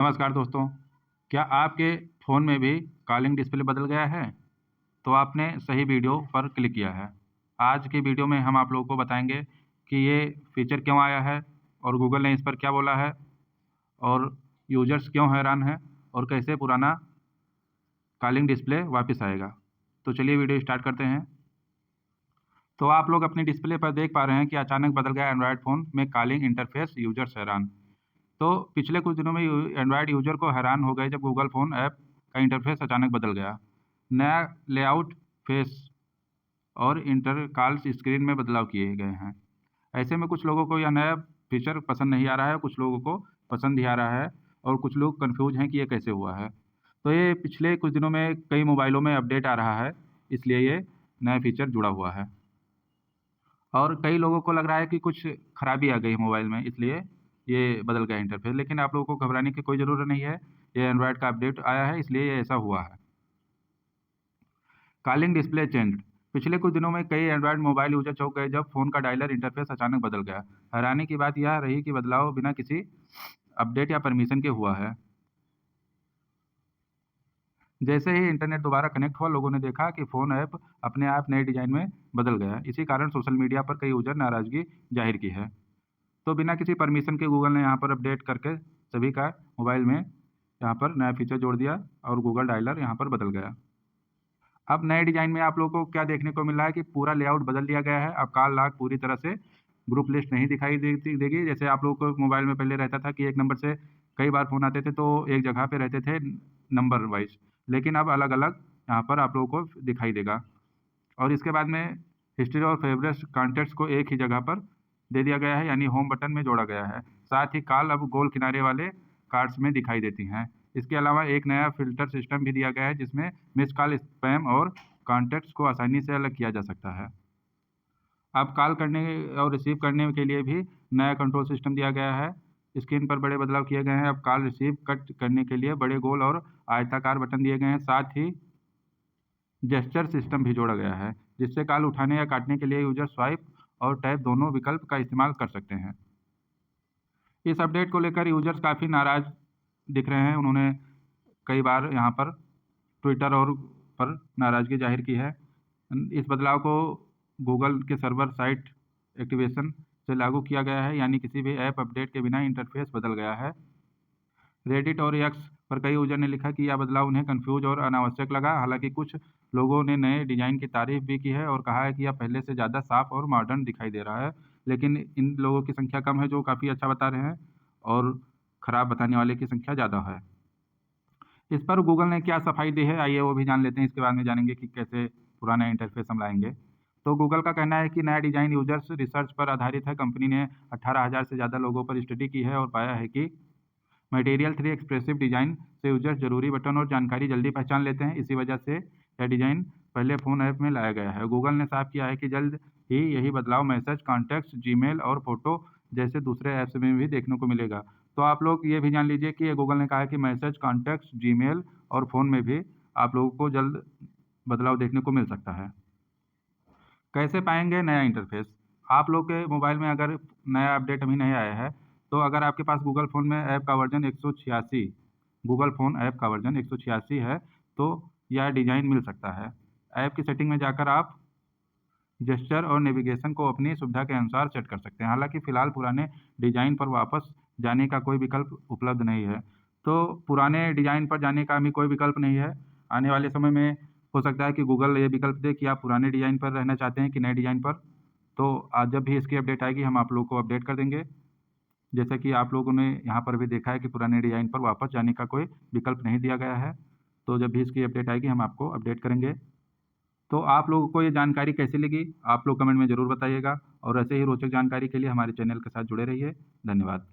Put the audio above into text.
नमस्कार दोस्तों, क्या आपके फ़ोन में भी कॉलिंग डिस्प्ले बदल गया है? तो आपने सही वीडियो पर क्लिक किया है। आज की वीडियो में हम आप लोगों को बताएँगे कि ये फ़ीचर क्यों आया है और गूगल ने इस पर क्या बोला है और यूज़र्स क्यों हैरान हैं और कैसे पुराना कॉलिंग डिस्प्ले वापस आएगा। तो चलिए वीडियो स्टार्ट करते हैं। तो आप लोग अपनी डिस्प्ले पर देख पा रहे हैं कि अचानक बदल गया एंड्रॉयड फ़ोन में कॉलिंग इंटरफ़ेस, यूज़र्स हैरान। तो पिछले कुछ दिनों में एंड्रॉयड यूज़र को हैरान हो गए जब गूगल फ़ोन ऐप का इंटरफ़ेस अचानक बदल गया। नया लेआउट, फेस और इंटर कॉल्स स्क्रीन में बदलाव किए गए हैं। ऐसे में कुछ लोगों को यह नया फीचर पसंद नहीं आ रहा है, कुछ लोगों को पसंद ही आ रहा है और कुछ लोग कन्फ्यूज़ हैं कि ये कैसे हुआ है। तो ये पिछले कुछ दिनों में कई मोबाइलों में अपडेट आ रहा है, इसलिए ये नया फीचर जुड़ा हुआ है। और कई लोगों को लग रहा है कि कुछ खराबी आ गई है मोबाइल में, इसलिए ये बदल गया इंटरफ़ेस। लेकिन आप लोगों को घबराने की कोई ज़रूरत नहीं है, ये एंड्रॉयड का अपडेट आया है, इसलिए ये ऐसा हुआ है। Calling display changed. पिछले कुछ दिनों में कई एंड्रॉयड मोबाइल यूज़र चौंक गए जब फ़ोन का डायलर इंटरफ़ेस अचानक बदल गया। हैरानी की बात यह रही कि बदलाव बिना किसी अपडेट या परमिशन के हुआ है। जैसे ही इंटरनेट दोबारा कनेक्ट हुआ, लोगों ने देखा कि फ़ोन ऐप अपने आप नए डिज़ाइन में बदल गया। इसी कारण सोशल मीडिया पर कई यूज़र नाराज़गी ज़ाहिर की है। तो बिना किसी परमिशन के गूगल ने यहाँ पर अपडेट करके सभी का मोबाइल में यहाँ पर नया फीचर जोड़ दिया और गूगल डायलर यहाँ पर बदल गया। अब नए डिज़ाइन में आप लोगों को क्या देखने को मिल रहा है कि पूरा लेआउट बदल दिया गया है। अब कॉल लॉग पूरी तरह से ग्रुप लिस्ट नहीं दिखाई देगी। जैसे आप लोगों को मोबाइल में पहले रहता था कि एक नंबर से कई बार फ़ोन आते थे तो एक जगह पे रहते थे नंबर वाइज़। लेकिन अब अलग-अलग यहाँ पर आप लोगों को दिखाई देगा। और इसके बाद में हिस्ट्री और फ़ेवरेट्स कॉन्टैक्ट्स को एक ही जगह पर दे दिया गया है, यानी होम बटन में जोड़ा गया है। साथ ही कॉल अब गोल किनारे वाले कार्ड्स में दिखाई देती हैं। इसके अलावा एक नया फ़िल्टर सिस्टम भी दिया गया है जिसमें मिस्ड कॉल, स्पैम और कॉन्टैक्ट्स को आसानी से अलग किया जा सकता है। अब कॉल करने और रिसीव करने के लिए भी नया कंट्रोल सिस्टम दिया गया है। स्क्रीन पर बड़े बदलाव किए गए हैं। अब कॉल रिसीव कट करने के लिए बड़े गोल और आयताकार बटन दिए गए हैं। साथ ही जेस्चर सिस्टम भी जोड़ा गया है, जिससे कॉल उठाने या काटने के लिए यूज़र स्वाइप और टैप दोनों विकल्प का इस्तेमाल कर सकते हैं। इस अपडेट को लेकर यूज़र्स काफ़ी नाराज़ दिख रहे हैं। उन्होंने कई बार यहाँ पर ट्विटर और पर नाराज़गी ज़ाहिर की है। इस बदलाव को गूगल के सर्वर साइट एक्टिवेशन से लागू किया गया है, यानी किसी भी ऐप अपडेट के बिना इंटरफ़ेस बदल गया है। रेडिट और एक्स पर कई यूज़र ने लिखा कि यह बदलाव उन्हें कन्फ्यूज़ और अनावश्यक लगा। हालाँकि कुछ लोगों ने नए डिज़ाइन की तारीफ़ भी की है और कहा है कि यह पहले से ज़्यादा साफ़ और मॉडर्न दिखाई दे रहा है। लेकिन इन लोगों की संख्या कम है जो काफ़ी अच्छा बता रहे हैं और खराब बताने वाले की संख्या ज़्यादा है। इस पर गूगल ने क्या सफाई दी है, आइए वो भी जान लेते हैं। इसके बारे में जानेंगे कि कैसे पुराना इंटरफ़ेस हम लाएँगे। तो गूगल का कहना है कि नया डिज़ाइन यूज़र्स रिसर्च पर आधारित है। कंपनी ने 18,000 से ज़्यादा लोगों पर स्टडी की है और पाया है कि मटेरियल 3 एक्सप्रेसिव डिज़ाइन से यूज़र्स ज़रूरी बटन और जानकारी जल्दी पहचान लेते हैं। इसी वजह से यह डिज़ाइन पहले फ़ोन ऐप में लाया गया है। गूगल ने साफ किया है कि जल्द ही यही बदलाव मैसेज, कॉन्टैक्ट्स, जीमेल और फ़ोटो जैसे दूसरे ऐप्स में भी देखने को मिलेगा। तो आप लोग ये भी जान लीजिए कि ये गूगल ने कहा है कि मैसेज, कॉन्टैक्ट्स, जीमेल और फ़ोन में भी आप लोगों को जल्द बदलाव देखने को मिल सकता है। कैसे पाएँगे नया इंटरफ़ेस? आप लोग के मोबाइल में अगर नया अपडेट अभी नहीं आया है, तो अगर आपके पास गूगल फ़ोन में ऐप का वर्ज़न 186 गूगल फ़ोन ऐप का वर्ज़न 186 है, तो यह डिज़ाइन मिल सकता है। ऐप की सेटिंग में जाकर आप जेस्चर और नेविगेशन को अपनी सुविधा के अनुसार सेट कर सकते हैं। हालाँकि फ़िलहाल पुराने डिज़ाइन पर वापस जाने का कोई विकल्प उपलब्ध नहीं है। तो पुराने डिज़ाइन पर जाने का अभी कोई विकल्प नहीं है। आने वाले समय में हो सकता है कि गूगल ये विकल्प दे कि आप पुराने डिज़ाइन पर रहना चाहते हैं कि नए डिज़ाइन पर। तो जब भी इसकी अपडेट आएगी हम आप लोगों को अपडेट कर देंगे। जैसा कि आप लोगों ने यहाँ पर भी देखा है कि पुराने डिज़ाइन पर वापस जाने का कोई विकल्प नहीं दिया गया है। तो जब भी इसकी अपडेट आएगी हम आपको अपडेट करेंगे। तो आप लोगों को ये जानकारी कैसी लगी? आप लोग कमेंट में ज़रूर बताइएगा और ऐसे ही रोचक जानकारी के लिए हमारे चैनल के साथ जुड़े रहिए। धन्यवाद।